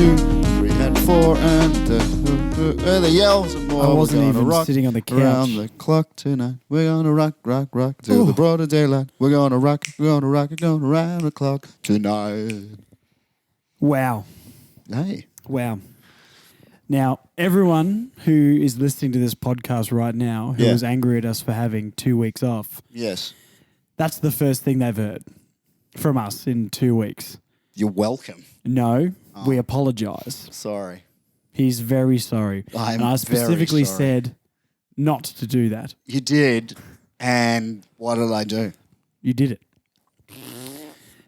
2, 3 and 4 and the yells and more. I wasn't even rock sitting on the couch. around the clock tonight. We're gonna rock till the broader daylight. We're gonna rock around the clock tonight. Wow. Hey. Wow. Now, everyone who is listening to this podcast right now who is angry at us for having 2 weeks off, Yes. that's the first thing they've heard from us in 2 weeks. You're welcome. No, we apologise. Sorry. He's very sorry. I'm I specifically very sorry. said not to do that. You did. And what did I do? You did it.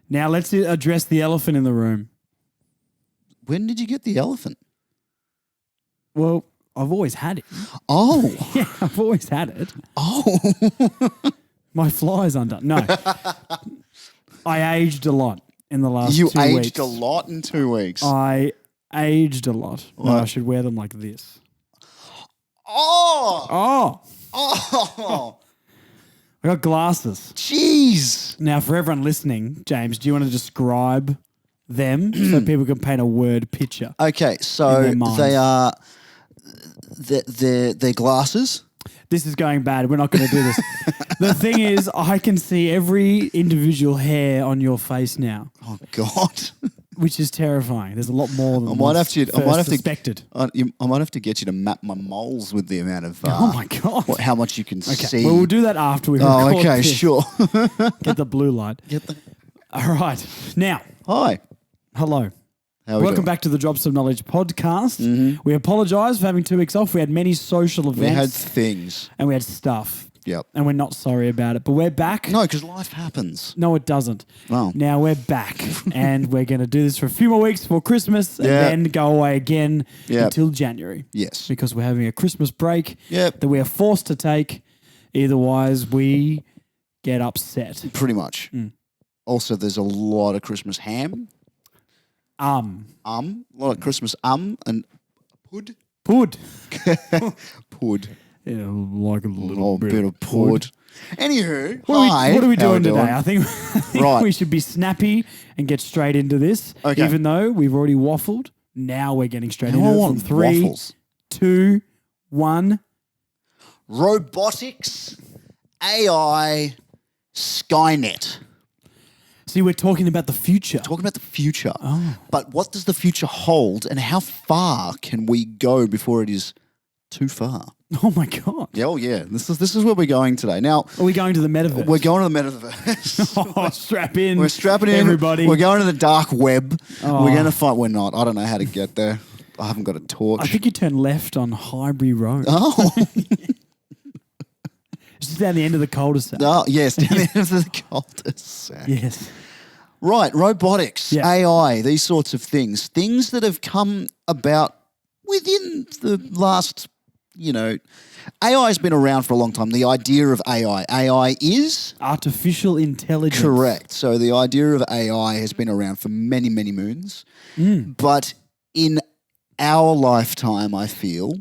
Now, let's address the elephant in the room. When did you get the elephant? Well, I've always had it. Oh. Yeah, I've always had it. Oh. My fly's undone. No. I aged a lot in the last 2 weeks. You aged a lot in 2 weeks. I aged a lot. No, I should wear them like this. Oh. Oh, I got glasses. Jeez. Now, for everyone listening, James, do you want to describe them so people can paint a word picture? Okay, so their minds? they are they're glasses. This is going bad. We're not going to do this. The thing is, I can see every individual hair on your face now, Oh God. which is terrifying. There's a lot more than I might have to suspected. I might have to get you to map my moles with the amount of Oh my God. how much you can Okay, see. well, we'll do that after we Oh, record okay, this. sure. Get the blue light. All right. Now, Hi. hello. How are we Welcome doing? back to the Drops of Knowledge podcast. We apologise for having 2 weeks off. We had many social We had events things. and we had stuff. Yep. And we're not sorry about it. But we're back. No, because life happens. No, it doesn't. Oh. Now we're back and we're going to do this for a few more weeks before Christmas and Yeah. then go away again Yep. until January. Yes. Because we're having a Christmas break Yep. that we are forced to take. Otherwise, we get upset. Pretty much. Also, there's a lot of Christmas ham. A lot of Christmas and pud. Pud. Pud. Yeah, like a little bit of pud. Anywho, What are we how doing today? I think Right. we should be snappy and get straight into this. Okay. Even though we've already waffled, now we're getting straight Now I into it want from 3, waffles. 2, 1. Robotics, AI, Skynet. See, we're talking about the future. Talking about the future. Oh. But what does the future hold and how far can we go before it is too far? Oh my God. Yeah, oh yeah. This is where we're going today. Now, Are we going to the metaverse? we're going to the metaverse. Oh, strap in. We're strapping in. everybody. We're going to the dark web. Oh. We're going to find. We're not. I don't know how to get there. I haven't got a torch. I think you turn left on Highbury Road. Oh. It's just down the end of the cul-de-sac. Oh, yes, down the end of the cul-de-sac. Yes. Right, robotics, Yeah. AI, these sorts of things. Things that have come about within the last, AI has been around for a long time. The idea of AI is? Artificial intelligence. Correct. So the idea of AI has been around for many, many moons. But in our lifetime, I feel,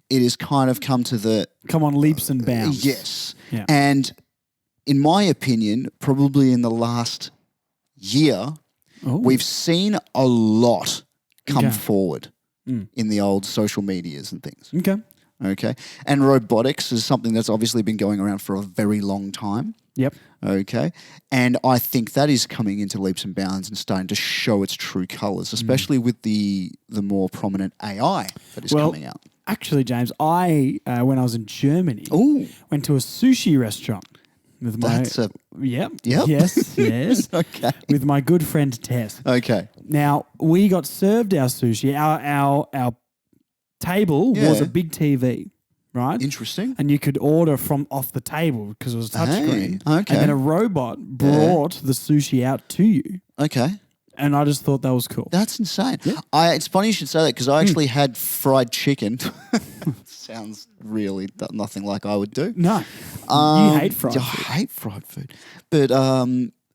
it has kind of come to the... Come on, leaps and bounds. Yes. Yeah. And in my opinion, probably in the last year, Oh. we've seen a lot come Okay. forward in the old social medias and things. Okay. Okay. And robotics is something that's obviously been going around for a very long time. Yep. Okay. And I think that is coming into leaps and bounds and starting to show its true colours, especially with the more prominent AI that is coming out. Actually, James, I when I was in Germany, Ooh. went to a sushi restaurant with my That's a... Yep. Yep. Yes. Okay. With my good friend Tess. Okay. Now we got served our sushi. Our table was Yeah. a big TV, right? Interesting. And you could order from off the table because it was a touchscreen. Hey, okay. And then a robot brought the sushi out to you. Okay. And I just thought that was cool. That's insane. It's funny you should say that because I actually had fried chicken. Sounds really nothing like I would do. No. You hate fried I food. hate fried food. But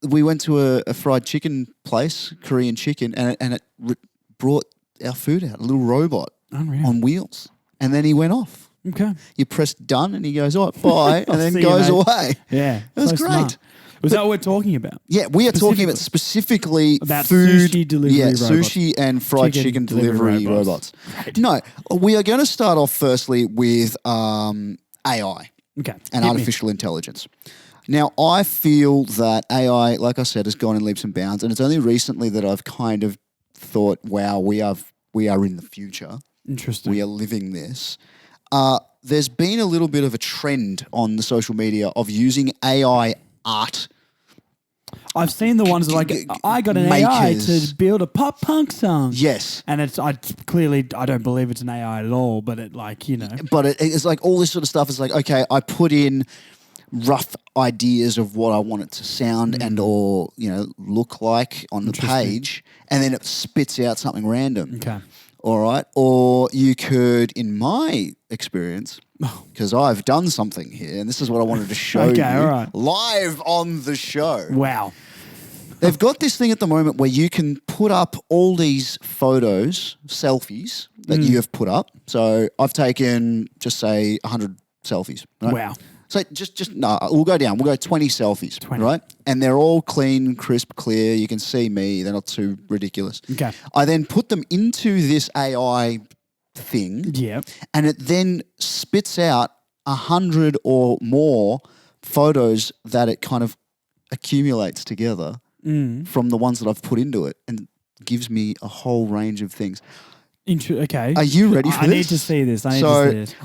we went to a fried chicken place, Korean chicken, and it brought our food out, a little robot Unreal. on wheels. And then he went off. Okay. You press done and he goes, all right, bye, and then See you, goes mate. away. Yeah. That's so great. smart. Was that what we're talking about? Yeah, we are talking about specifically about food, sushi delivery robots. sushi and fried chicken delivery robots. Right. No, we are going to start off firstly with AI and artificial intelligence. Now, I feel that AI, like I said, has gone in leaps and bounds, and it's only recently that I've kind of thought, wow, we are in the future. Interesting. We are living this. There's been a little bit of a trend on the social media of using AI art. I've seen the ones like, I got an AI to build a pop punk song. Yes. And I don't believe it's an AI at all, but it like, you know. But it's like all this sort of stuff is like, okay, I put in rough ideas of what I want it to sound and or, look like on the page, and then it spits out something random. Okay. All right. Or you could, in my experience, because I've done something here, and this is what I wanted to show you all right. live on the show. Wow. They've got this thing at the moment where you can put up all these photos, selfies that you have put up. So I've taken, just say, 100 selfies. Right? Wow. So we'll go down. We'll go 20 selfies, 20. Right? And they're all clean, crisp, clear. You can see me. They're not too ridiculous. Okay. I then put them into this AI thing. Yeah. And it then spits out 100 or more photos that it kind of accumulates together from the ones that I've put into it, and gives me a whole range of things. Okay. Are you ready for this? I need to see this.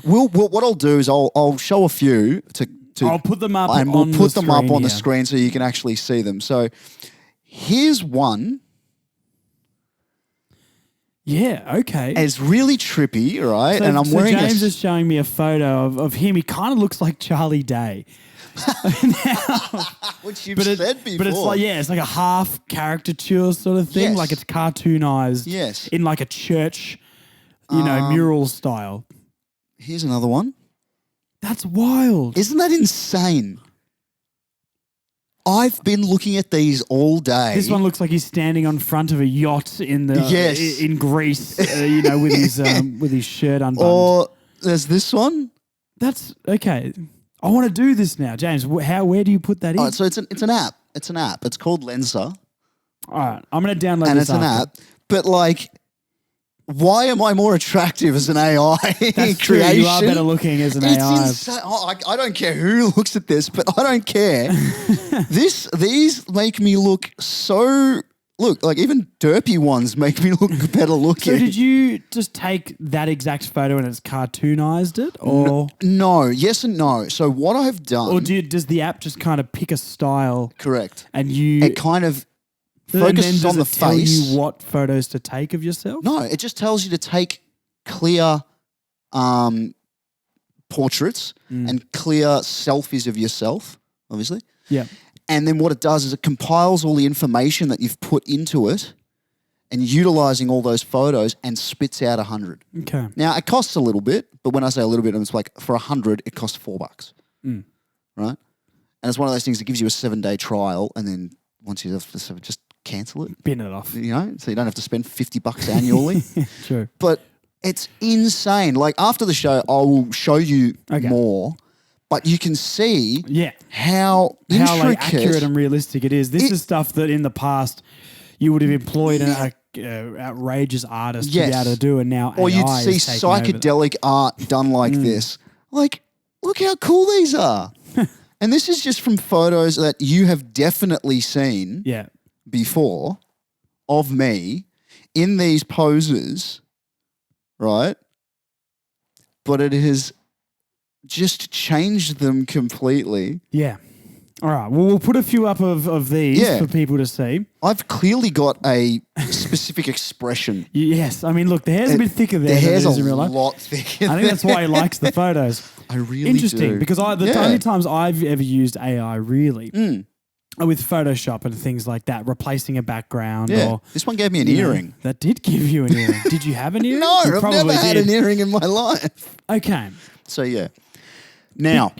What I'll do is I'll show a few to I'll put them up and we'll put them up on the screen so you can actually see them. So here's one. Yeah, okay. It's really trippy, right? So, and I'm wearing James is showing me a photo of him. He kind of looks like Charlie Day. Which you've said before. But it's like, it's like a half caricature sort of thing. Yes. Like it's cartoonized in like a church, mural style. Here's another one. That's wild. Isn't that insane? I've been looking at these all day. This one looks like he's standing on front of a yacht in Greece, with his shirt unbuttoned. Or there's this one. That's okay. I want to do this now, James. Where do you put that in? Oh, so it's an app. It's an app. It's called Lensa. All right, I'm going to download and this. And it's an app. But like, why am I more attractive as an AI That's creation? True. You are better looking as an AI. Insane. I don't care who looks at this, but I don't care. These make me look so. Look, like even derpy ones make me look better looking. So did you just take that exact photo and it's cartoonized it? Or no, yes and no. So what I've done... Or does the app just kind of pick a style? Correct. And you... It kind of focuses on the face. Tell you what photos to take of yourself? No, it just tells you to take clear portraits and clear selfies of yourself, obviously. Yeah. And then what it does is it compiles all the information that you've put into it and utilizing all those photos and spits out 100. Okay. Now, it costs a little bit, but when I say a little bit, it's like for 100, it costs $4. Right? And it's one of those things that gives you a 7-day trial, and then once you have to just cancel it. Bin it off. So you don't have to spend $50 annually. True. But it's insane. Like after the show, I will show you more. But you can see how like accurate and realistic it is. This is stuff that in the past you would have employed an outrageous artist to be able to do, and now or AI you'd see psychedelic art done like this. Like, look how cool these are. And this is just from photos that you have definitely seen before of me in these poses, right? But it has just changed them completely. Yeah. All right. Well, we'll put a few up of these for people to see. I've clearly got a specific expression. Yes. I mean, look, the hair's a bit thicker there. The hair's than it is in real life. lot thicker. I think that's why he likes the photos. I really Interesting, do. because the only times I've ever used AI really are with Photoshop and things like that, replacing a background. Yeah. Or This one gave me an earring. That did give you an earring. Did you have an earring? No, You I've probably never had did. an earring in my life. Okay. So, yeah. Now,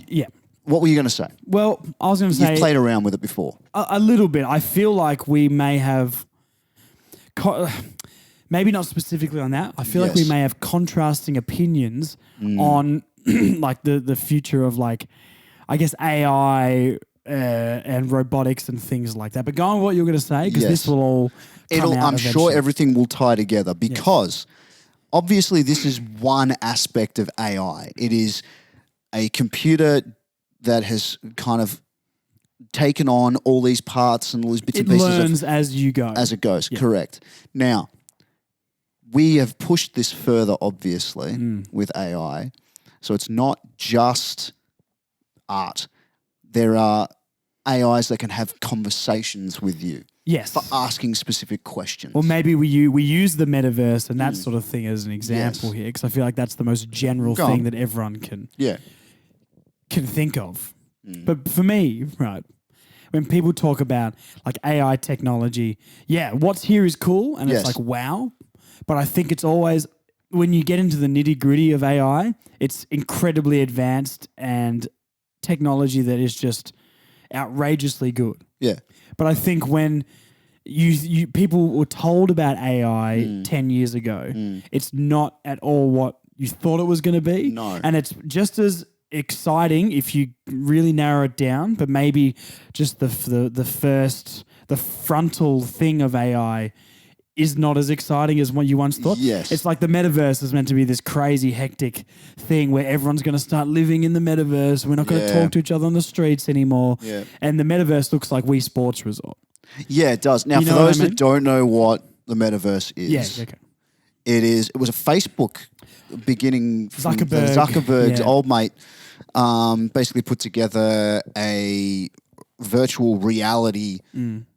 what were you going to say? Well, I was going to say... You've played around with it before. A little bit. I feel like we may have... maybe not specifically on that. I feel like we may have contrasting opinions on like the future of like, I guess, AI and robotics and things like that. But go on what you're going to say, because this will all come out I'm eventually. sure everything will tie together because obviously this is one aspect of AI. It is a computer that has kind of taken on all these parts and all these bits and pieces. It learns as you go. As it goes, correct. Now, we have pushed this further, obviously, with AI. So it's not just art. There are AIs that can have conversations with you. Yes. For asking specific questions. Or maybe we use the metaverse and that sort of thing as an example here, because I feel like that's the most general thing that everyone can think of. But for me, right, when people talk about like AI technology, what's here is cool and it's like, wow. But I think it's always, when you get into the nitty gritty of AI, it's incredibly advanced and technology that is just outrageously good. Yeah. But I think when you people were told about AI 10 years ago, it's not at all what you thought it was going to be. No. And it's just as exciting if you really narrow it down, but maybe just the frontal thing of AI is not as exciting as what you once thought. Yes. It's like the metaverse is meant to be this crazy, hectic thing where everyone's going to start living in the metaverse. We're not going to talk to each other on the streets anymore. Yeah. And the metaverse looks like Wii Sports Resort. Yeah, it does. Now, for those that don't know what the metaverse is, it was a Facebook beginning from Zuckerberg's old mate, basically put together a virtual reality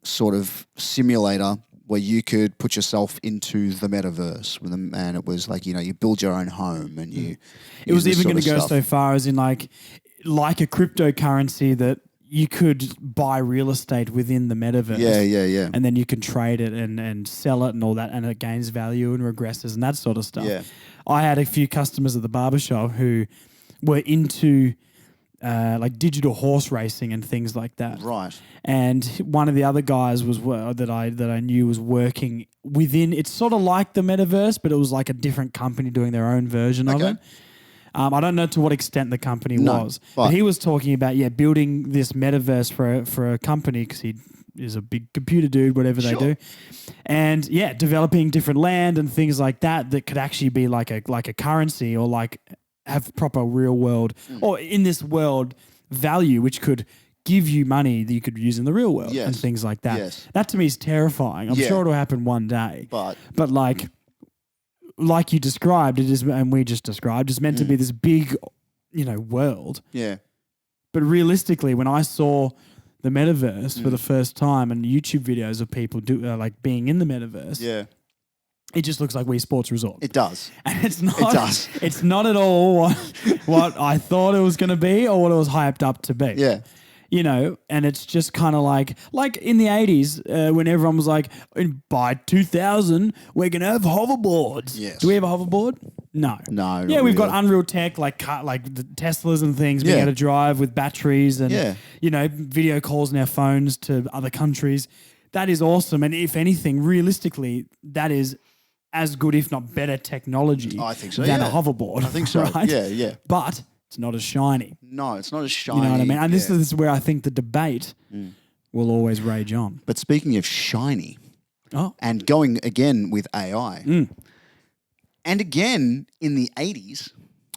sort of simulator where you could put yourself into the metaverse with them, and it was like, you build your own home and you. It was even going to go so far as in like a cryptocurrency that you could buy real estate within the metaverse. Yeah. And then you can trade it and sell it and all that, and it gains value and regresses and that sort of stuff. Yeah. I had a few customers at the barbershop who were into like digital horse racing and things like that. Right. And one of the other guys was that I knew was working within. It's sort of like the metaverse, but it was like a different company doing their own version of it. I don't know to what extent the company was, but he was talking about building this metaverse for a company, because he is a big computer dude, whatever they do, and developing different land and things like that could actually be like a currency, or like have proper real world or in this world value, which could give you money that you could use in the real world and things like that. Yes. That to me is terrifying. I'm sure it'll happen one day, but like you described, it is, and we just described, it's meant to be this big, world. Yeah. But realistically, when I saw the metaverse for the first time and YouTube videos of people being in the metaverse, it just looks like Wii Sports Resort. It does. And it's not. It does. It's not at all what I thought it was going to be or what it was hyped up to be. Yeah. And it's just kind of like in the 80s when everyone was like, by 2000, we're going to have hoverboards. Yes. Do we have a hoverboard? No. No. Yeah, we've got Unreal Tech, like the Teslas and things, being able to drive with batteries and, video calls on our phones to other countries. That is awesome. And if anything, realistically, that is as good, if not better, technology than a hoverboard. I think so. Right? Yeah. But it's not as shiny. No, it's not as shiny. You know what I mean? And this is where I think the debate will always rage on. But speaking of shiny, and going again with AI, and again in the 80s.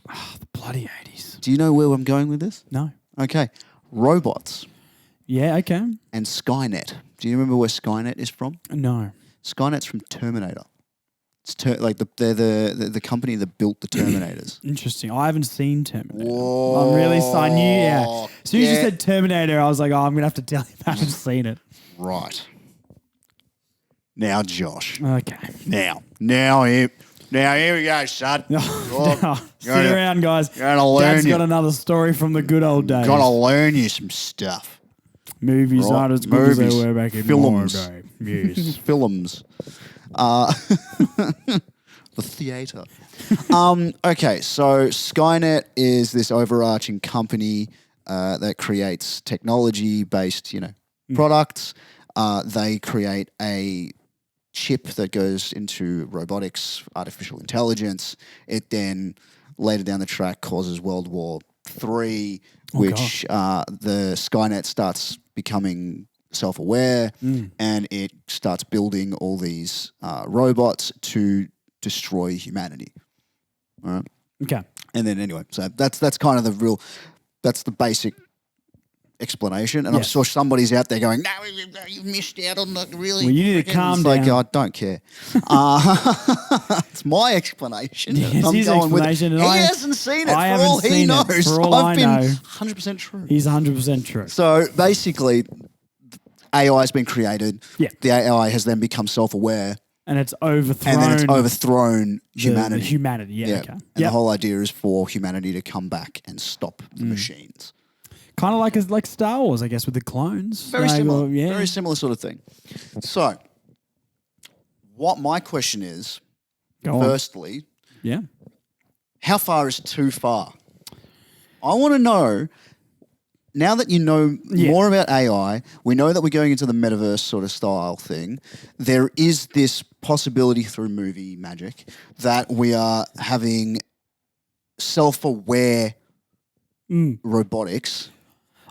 Oh, the bloody 80s. Do you know where I'm going with this? No. Okay. Robots. Yeah, okay. And Skynet. Do you remember where Skynet is from? No. Skynet's from Terminator. It's they're the company that built the Terminators. Interesting. I haven't seen Terminator. Whoa. I'm really I knew. As soon as you said Terminator, I was like, I'm gonna have to tell you I haven't seen it. Right. Now, Josh. Okay. Now here we go, son. Sit around, guys. Dad's got another story from the good old days. Gotta learn you some stuff. Movies aren't as good as they were back in my day. Yes. Films. The theatre. Okay, so Skynet is this overarching company that creates technology-based, products. They create a chip that goes into robotics, artificial intelligence. It then later down the track causes World War 3, which the Skynet starts becoming self-aware and it starts building all these robots to destroy humanity. All right. Okay. And then anyway, so that's kind of that's the basic explanation. And I'm sure somebody's out there going, no, you missed out on the really. Well, you need to calm down. Like, I don't care. It's my explanation. Yeah, it's his explanation. He hasn't seen it. I for haven't all he seen knows. it. For all I've I been know. 100% true. He's 100% true. So basically, AI has been created. Yeah. The AI has then become self-aware. And it's overthrown. And then it's overthrown humanity. The humanity, yeah. Okay. And the whole idea is for humanity to come back and stop the machines. Kind of like Star Wars, I guess, with the clones. Very similar. Very similar sort of thing. So, what my question is, firstly, how far is too far? I want to know, now that you know more about AI, we know that we're going into the metaverse sort of style thing. There is this possibility through movie magic that we are having self-aware robotics.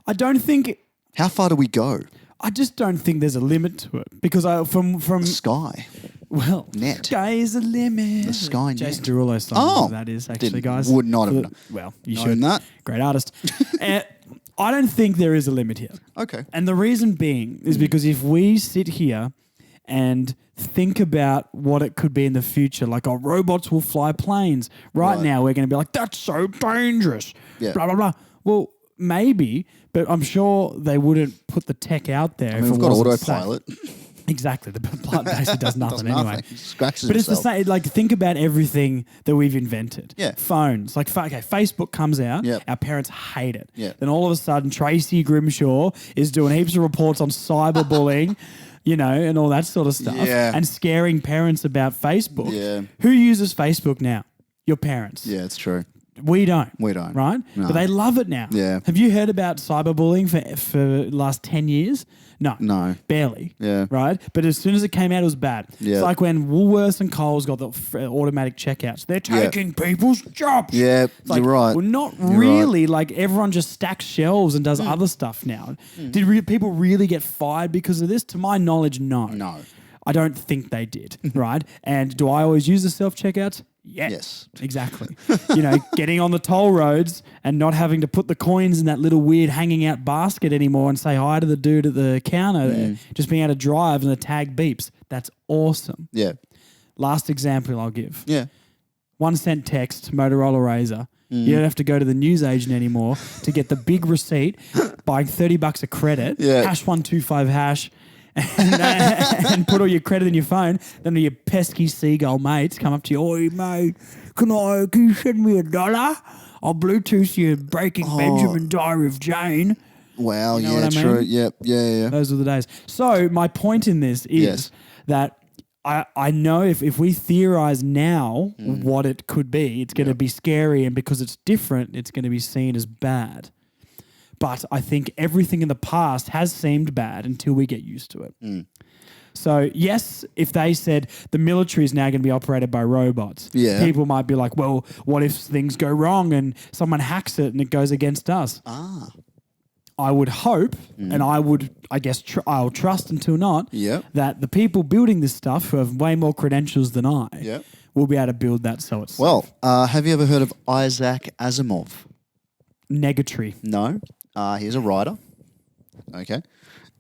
I don't think. How far do we go? I just don't think there's a limit to it because from the sky. Well, net. Sky is the limit. The sky Jason net. Derulo's song. That is actually, guys. Would not have known. Well, you known should. That. Great artist. I don't think there is a limit here. Okay. And the reason being is because if we sit here and think about what it could be in the future, like our robots will fly planes. Right now, we're going to be like, that's so dangerous. Yeah. Blah, blah, blah. Well, maybe, but I'm sure they wouldn't put the tech out there. I mean, we've got autopilot. Exactly. The pilot basically does nothing anyway. Scratches but itself. It's the same. Like, think about everything that we've invented. Yeah. Phones. Like, Facebook comes out. Yep. Our parents hate it. Yeah. Then all of a sudden, Tracy Grimshaw is doing heaps of reports on cyberbullying, and all that sort of stuff. Yeah. And scaring parents about Facebook. Yeah. Who uses Facebook now? Your parents. Yeah, it's true. We don't. We don't. Right? No. But they love it now. Yeah. Have you heard about cyberbullying for the last 10 years? No. No. Barely. Yeah. Right? But as soon as it came out, it was bad. Yeah. It's like when Woolworths and Coles got the automatic checkouts. They're taking people's jobs. Yeah, Like, you're right. Well, not You're really. Like, everyone just stacks shelves and does other stuff now. Did people really get fired because of this? To my knowledge, no. No. I don't think they did, right? And do I always use the self-checkouts? Yes. Exactly. Getting on the toll roads and not having to put the coins in that little weird hanging out basket anymore and say hi to the dude at the counter, just being able to drive and the tag beeps. That's awesome. Yeah. Last example I'll give. Yeah. 1 cent text, Motorola Razr. You don't have to go to the newsagent anymore to get the big receipt, buying $30 a credit, #125#, and put all your credit in your phone. Then all your pesky seagull mates come up to you. Oi, mate, can you send me $1? I'll Bluetooth you Breaking Benjamin, Diary of Jane. Wow, You know what I true. mean? Yep, yeah. Those were the days. So my point in this is that I know if we theorize now what it could be, it's going to be scary, and because it's different, it's going to be seen as bad. But I think everything in the past has seemed bad until we get used to it. So, yes, if they said the military is now going to be operated by robots, people might be like, well, what if things go wrong and someone hacks it and it goes against us? I would hope, and I guess I'll trust until not, that the people building this stuff who have way more credentials than I will be able to build that so it's Well, have you ever heard of Isaac Asimov? Negatory. No. He's a writer. Okay.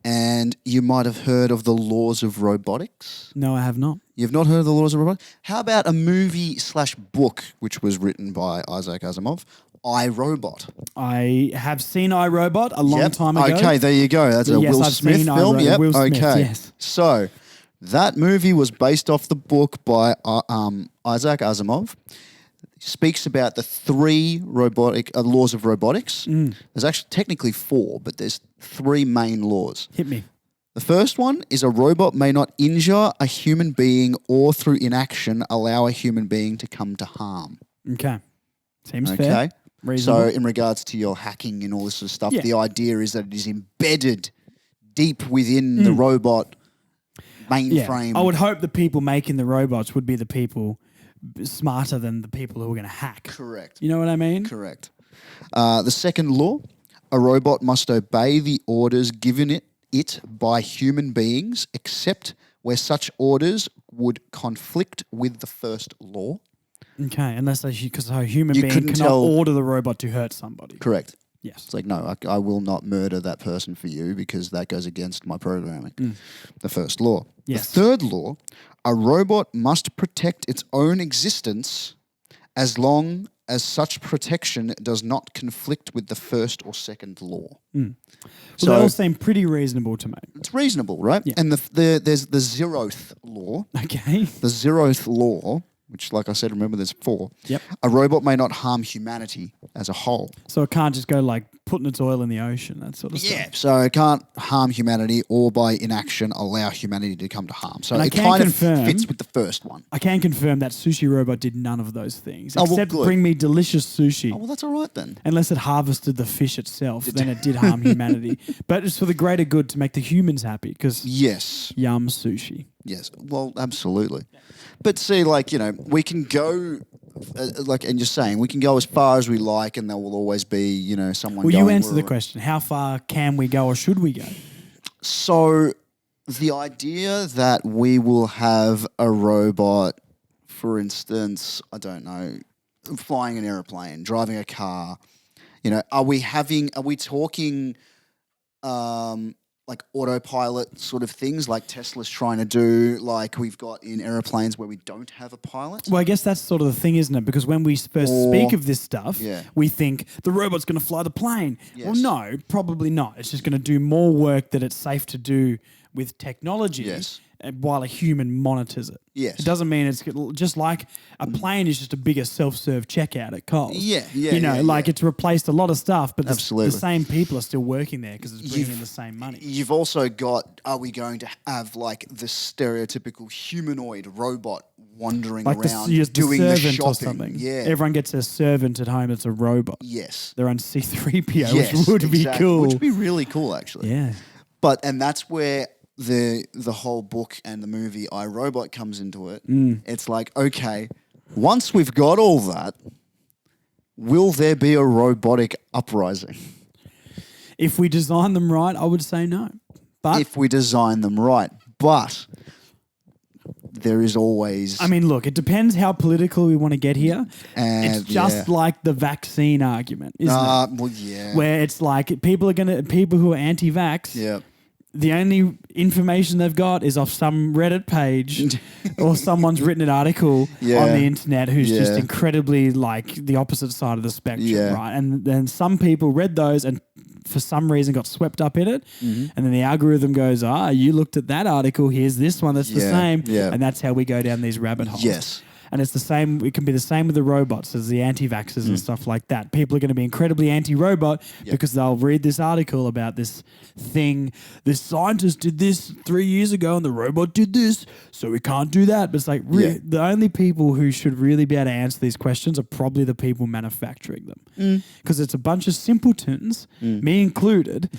And you might have heard of the laws of robotics. No, I have not. You've not heard of the laws of robotics? How about a movie/book which was written by Isaac Asimov, iRobot? I have seen iRobot a long time ago. Okay, there you go. That's a Will Smith film. Yep. Will Smith, okay. yes. So that movie was based off the book by Isaac Asimov. Speaks about the 3 laws of robotics. There's actually technically 4, but there's 3 main laws. Hit me. The first one is a robot may not injure a human being or through inaction allow a human being to come to harm. Okay. Seems fair. Reasonable. So in regards to your hacking and all this sort of stuff, the idea is that it is embedded deep within the robot mainframe. I would hope the people making the robots would be the people smarter than the people who are going to hack. Correct. You know what I mean? Correct. The second law, a robot must obey the orders given it by human beings, except where such orders would conflict with the first law. Okay, unless because a human being cannot order the robot to hurt somebody. Correct. Yes. It's like, no, I will not murder that person for you because that goes against my programming. The first law. Yes. The third law, a robot must protect its own existence as long as such protection does not conflict with the first or second law. So they all seem pretty reasonable to me. It's reasonable, right? Yeah. And there's the zeroth law. Okay. The zeroth law, which, like I said, remember there's 4. Yep. A robot may not harm humanity as a whole. So it can't just go like putting its oil in the ocean, that sort of stuff. Yeah, so it can't harm humanity or by inaction allow humanity to come to harm. So And it kind of fits with the first one. I can confirm that sushi robot did none of those things. Oh, well, except good. bring me delicious sushi. Oh, well, that's all right then. Unless it harvested the fish itself, then it did harm humanity. But it's for the greater good to make the humans happy because Yes. yum sushi. Yes. Well, absolutely. But see, like, we can go, and you're saying, we can go as far as we like and there will always be, someone Well, going. you answer the question. How far can we go or should we go? So the idea that we will have a robot, for instance, I don't know, flying an airplane, driving a car, are we talking like autopilot sort of things like Tesla's trying to do, like we've got in airplanes where we don't have a pilot? Well, I guess that's sort of the thing, isn't it? Because when we first speak of this stuff, we think the robot's going to fly the plane. Yes. Well, no, probably not. It's just going to do more work that it's safe to do with technology while a human monitors it. Yes. It doesn't mean it's just like a plane is just a bigger self-serve checkout at Coles. It's replaced a lot of stuff, but the same people are still working there because it's bringing in the same money. You've also got, are we going to have like the stereotypical humanoid robot wandering like around doing the shopping or something? Yeah. Everyone gets a servant at home that's a robot. Yes. They're on C-3PO, which would be cool. Which would be really cool, actually. Yeah. And that's where the whole book and the movie I, Robot comes into it. It's like, okay, once we've got all that, will there be a robotic uprising? If we design them right, I would say no. But if we design them right. But there is always... I mean, look, it depends how political we want to get here. And it's just like the vaccine argument, isn't it? Well, yeah. Where it's like people who are anti-vax... Yeah. The only information they've got is off some Reddit page or someone's written an article on the internet who's just incredibly like the opposite side of the spectrum, right? And then some people read those and for some reason got swept up in it. And then the algorithm goes, you looked at that article, here's this one that's the same. Yeah. And that's how we go down these rabbit holes. Yes. And it's the same. It can be the same with the robots as the anti-vaxxers and stuff like that. People are going to be incredibly anti-robot because they'll read this article about this thing. This scientist did this 3 years ago and the robot did this, so we can't do that. But it's like the only people who should really be able to answer these questions are probably the people manufacturing them. Because it's a bunch of simpletons, me included,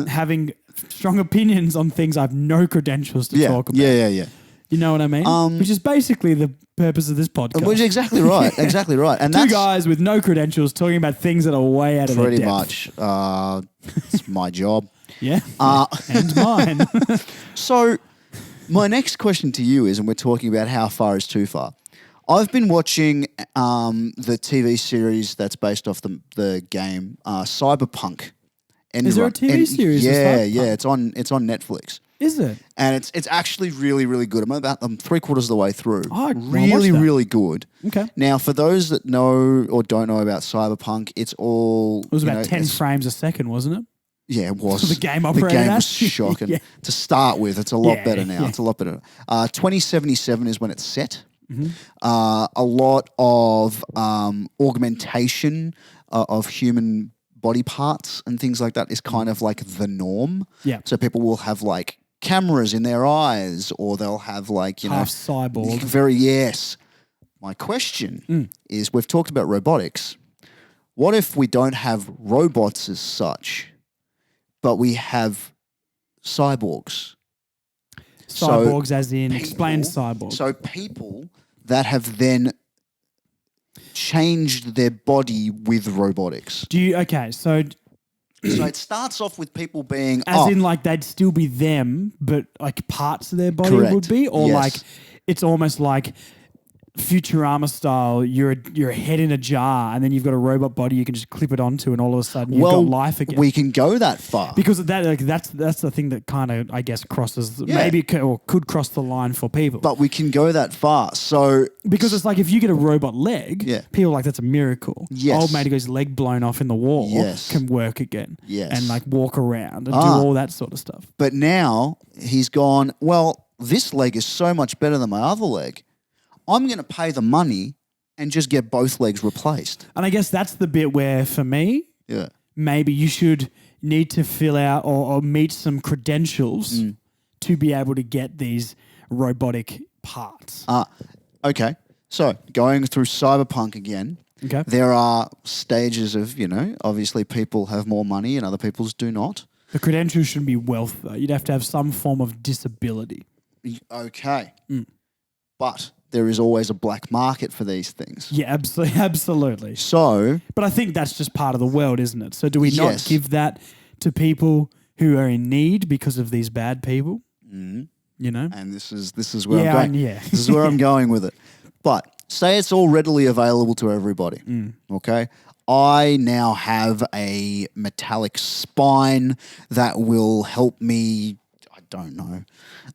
having strong opinions on things I have no credentials to talk about. Yeah. You know what I mean? Which is basically the purpose of this podcast. Which is exactly right. Exactly right. And Two guys with no credentials talking about things that are way out of their depth. Pretty much. It's my job. Yeah. And mine. So my next question to you is, and we're talking about how far is too far. I've been watching the TV series that's based off the game, Cyberpunk. Is there a TV series? Yeah. It's on Netflix. Is it? And it's actually really, really good. I'm 3/4 of the way through. Oh, really, really good. Okay. Now, for those that know or don't know about Cyberpunk, it's all... It was about 10 frames a second, wasn't it? Yeah, it was. The game operated. The game was shocking. To start with, it's a lot better now. It's a lot better. 2077 is when it's set. A lot of augmentation of human body parts and things like that is kind of like the norm. Yeah. So people will have like cameras in their eyes, or they'll have like, half cyborg. My question is, we've talked about robotics. What if we don't have robots as such, but we have cyborgs? Cyborgs as in, explain cyborgs. So people that have then changed their body with robotics. So it starts off with people being in like they'd still be them, but like parts of their body Correct. would be, or Yes. like it's almost like Futurama style. You're a head in a jar, and then you've got a robot body you can just clip it onto, and all of a sudden you've got life again. We can go that far because of that. Like that's the thing that kind of I guess crosses could cross the line for people. But we can go that far. So because it's like if you get a robot leg, people are like that's a miracle. Yes. Old mate who got his leg blown off in the war can work again. Yes. And like walk around and do all that sort of stuff. But now he's gone, well, this leg is so much better than my other leg. I'm going to pay the money and just get both legs replaced. And I guess that's the bit where, for me, maybe you should need to fill out or meet some credentials to be able to get these robotic parts. Okay. So going through Cyberpunk again, there are stages of, obviously people have more money and other people's do not. The credentials shouldn't be wealth, though. You'd have to have some form of disability. Okay. But there is always a black market for these things. Yeah, absolutely. So... But I think that's just part of the world, isn't it? So do we not give that to people who are in need because of these bad people? You know? And this is where I'm going. This is where I'm going with it. But say it's all readily available to everybody, okay? I now have a metallic spine that will help me... I don't know.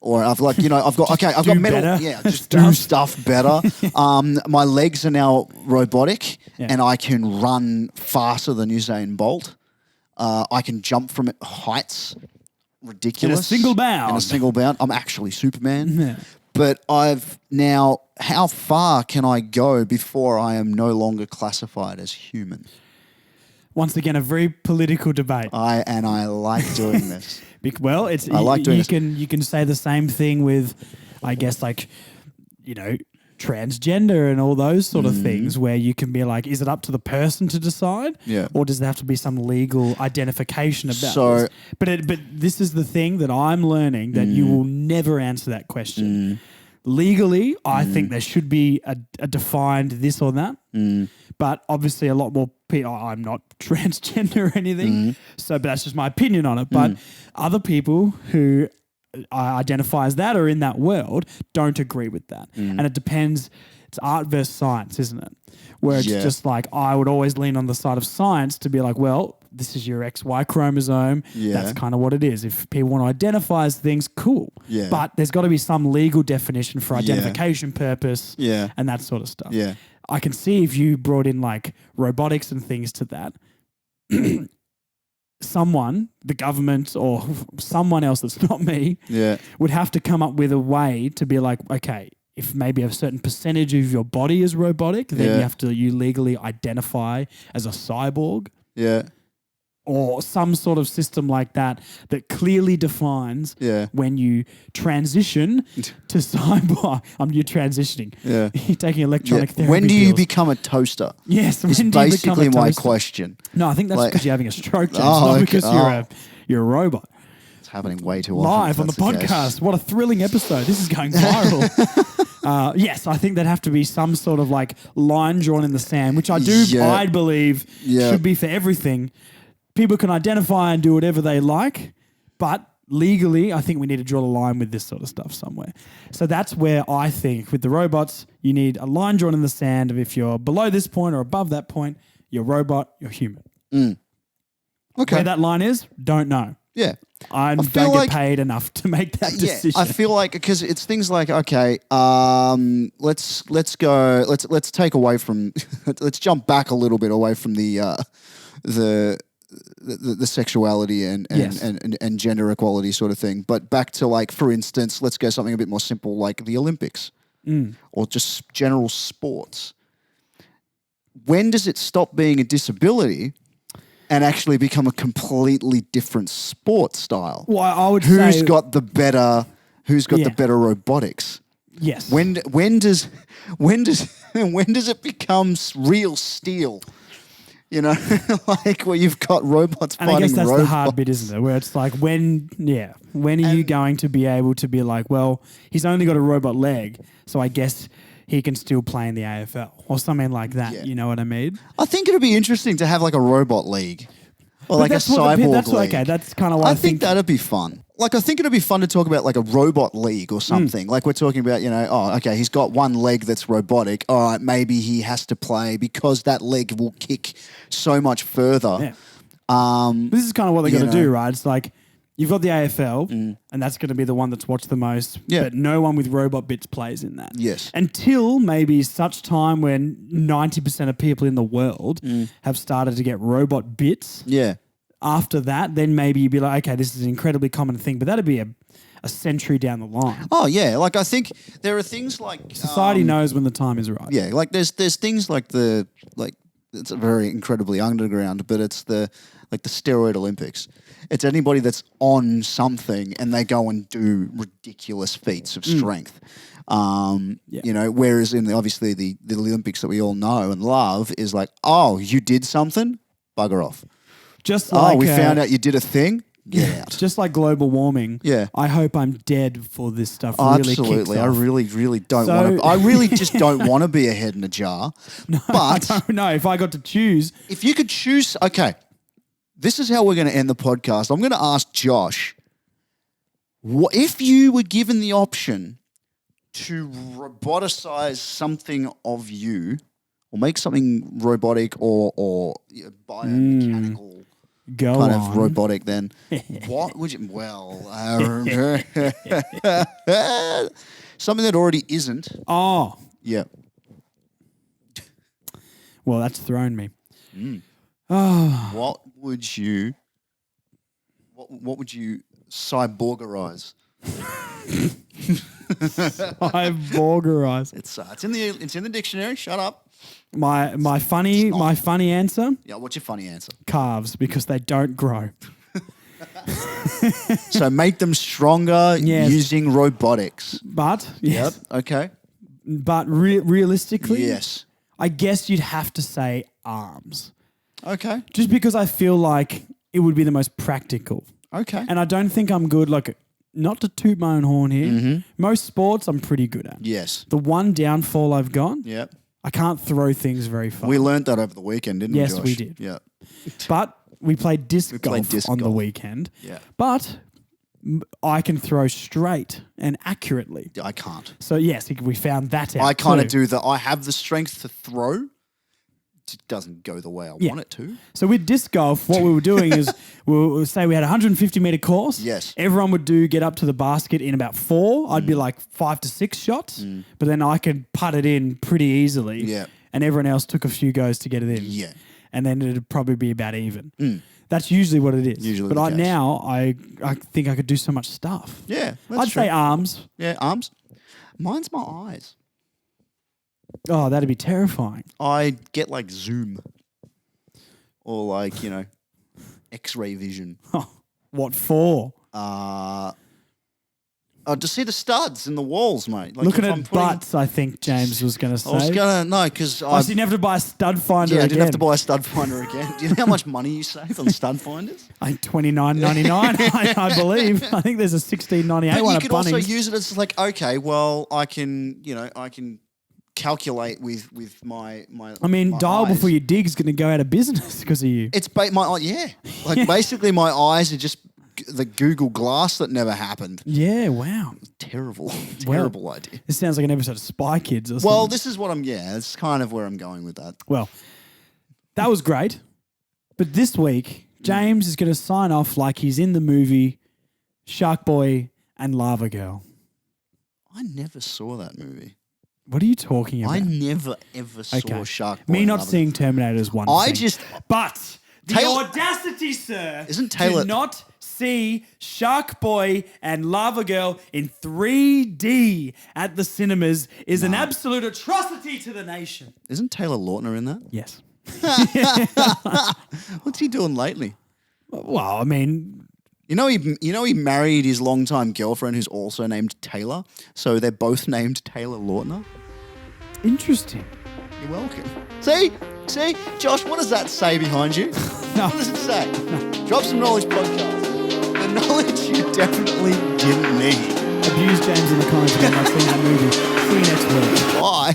Or I've got metal. Better. Yeah, just do stuff better. My legs are now robotic and I can run faster than Usain Bolt. I can jump from heights ridiculous. In a single bound. I'm actually Superman. Yeah. But how far can I go before I am no longer classified as human? Once again, a very political debate. I like doing this. Well, you can say the same thing with, I guess, like, transgender and all those sort of things, where you can be like, is it up to the person to decide? Yeah. Or does there have to be some legal identification about this? But this is the thing that I'm learning, that you will never answer that question. Legally, I think there should be a defined this or that. But obviously a lot more people, I'm not transgender or anything, but that's just my opinion on it. But other people who identify as that or in that world don't agree with that. And it depends. It's art versus science, isn't it? Where it's just like, I would always lean on the side of science to be like, well, this is your XY chromosome. Yeah. That's kind of what it is. If people want to identify as things, cool. Yeah. But there's got to be some legal definition for identification purpose and that sort of stuff. Yeah. I can see if you brought in like robotics and things to that, someone, the government or someone else that's not me, would have to come up with a way to be like, okay, if maybe a certain percentage of your body is robotic, then you legally identify as a cyborg. Yeah. Or some sort of system like that clearly defines when you transition to cyborg. You're transitioning. Yeah. You're taking electronic therapy. When do you become a toaster? Yes. Is basically my question. No, I think that's because you're having a stroke, James, not because you're a robot. It's happening way too often. Live on the podcast. What a thrilling episode. This is going viral. Yes, I think there'd have to be some sort of like line drawn in the sand, which I believe should be for everything. People can identify and do whatever they like, but legally, I think we need to draw a line with this sort of stuff somewhere. So that's where I think with the robots, you need a line drawn in the sand of if you're below this point or above that point, you're robot, you're human. Okay. Where that line is, don't know. Yeah. I don't get paid enough to make that decision. I feel like, because it's things like, okay, let's take away from, let's jump back a little bit away from the sexuality and gender equality sort of thing. But back to, like, for instance, let's go something a bit more simple, like the Olympics or just general sports. When does it stop being a disability and actually become a completely different sport style? Well, I would say... Who's got the better robotics? Yes. When does it become real steel? You know, like where you've got robots fighting robots. And I guess that's the hard bit, isn't it? Where it's like, when are you going to be able to be like, well, he's only got a robot leg, so I guess he can still play in the AFL or something like that. Yeah. You know what I mean? I think it'd be interesting to have like a robot league or like a cyborg league. Okay, that's kind of what I think that'd be fun. Like, I think it'd be fun to talk about like a robot league or something. Like, we're talking about, okay, he's got one leg that's robotic. All right, maybe he has to play because that leg will kick so much further. Yeah. This is kind of what they're going to do, right? It's like you've got the AFL, and that's going to be the one that's watched the most, but no one with robot bits plays in that. Yes. Until maybe such time when 90% of people in the world have started to get robot bits. Yeah. After that, then maybe you'd be like, okay, this is an incredibly common thing, but that'd be a century down the line. Oh, yeah. Like, I think there are things like... Society knows when the time is right. Yeah, like there's things like it's very incredibly underground, but it's the steroid Olympics. It's anybody that's on something and they go and do ridiculous feats of strength. Whereas in obviously the Olympics that we all know and love is like, oh, you did something? Bugger off. Just like we found out you did a thing. Get out. Just like global warming. Yeah. I hope I'm dead for this stuff. Really absolutely. I really don't want to. I really just don't want to be a head in a jar. No, but I don't know. If I got to choose, if you could choose, okay. This is how we're going to end the podcast. I'm going to ask Josh, if you were given the option to roboticize something of you, or make something robotic, or biomechanical. Go kind on. of robotic, then what would you? Well, something that already isn't. Oh, yeah. Well, that's thrown me. Oh. What would you? What would you cyborgerize? Cyborgerize. It's in the dictionary. Shut up. My funny answer. Yeah, what's your funny answer? Calves, because they don't grow. So make them stronger using robotics. But yes. Yep. Okay. But realistically, yes. I guess you'd have to say arms. Okay. Just because I feel like it would be the most practical. Okay. And I don't think I'm good. Like, not to toot my own horn here. Most sports I'm pretty good at. Yes. The one downfall I've got. Yep. I can't throw things very far. We learned that over the weekend, didn't we, Josh? Yes, we did. Yeah. But we played disc golf on the weekend. Yeah. But I can throw straight and accurately. I can't. So, yes, we found that out I kind of do I have the strength to throw. It doesn't go the way I want it to. So with disc golf, what we were doing is we'll say we had a 150-meter course. Yes. Everyone would get up to the basket in about 4. I'd be like 5 to 6 shots, but then I could putt it in pretty easily. Yeah. And everyone else took a few goes to get it in. Yeah. And then it'd probably be about even. That's usually what it is. Usually but the case. I think I could do so much stuff. Yeah. I'd say arms. Yeah, arms. Mine's my eyes. Oh, that'd be terrifying. I get like zoom or like, X-ray vision. What for? To see the studs in the walls, mate. Like looking at butts, I think James was going to say. I was going to, no, because so you didn't have to buy a stud finder again. I didn't have to buy a stud finder again. Do you know how much money you save on stud finders? I think $29.99, I believe. I think there's a $16.98 one at Bunnings. You could also use it as like, okay, well, I can calculate with my I mean, my Dial eyes. Before You Dig's going to go out of business because of you. It's like basically my eyes are just the Google Glass that never happened. Yeah, wow. Terrible idea. This sounds like an episode of Spy Kids or something. Well, this is what it's kind of where I'm going with that. Well, that was great. But this week, James is going to sign off like he's in the movie Shark Boy and Lava Girl. I never saw that movie. What are you talking about? I never, ever saw Shark Boy. Me not seeing Terminator is one thing. But the audacity, sir, isn't Taylor to not see Shark Boy and Lava Girl in 3D at the cinemas is an absolute atrocity to the nation. Isn't Taylor Lautner in that? Yes. What's he doing lately? Well, I mean, he married his longtime girlfriend who's also named Taylor. So they're both named Taylor Lautner. Interesting. You're welcome. See, Josh, what does that say behind you? No. What does it say? No. Drop Some Knowledge podcast. The knowledge you definitely didn't need. abuse James in the comments about not seeing that movie. See you next week. Bye.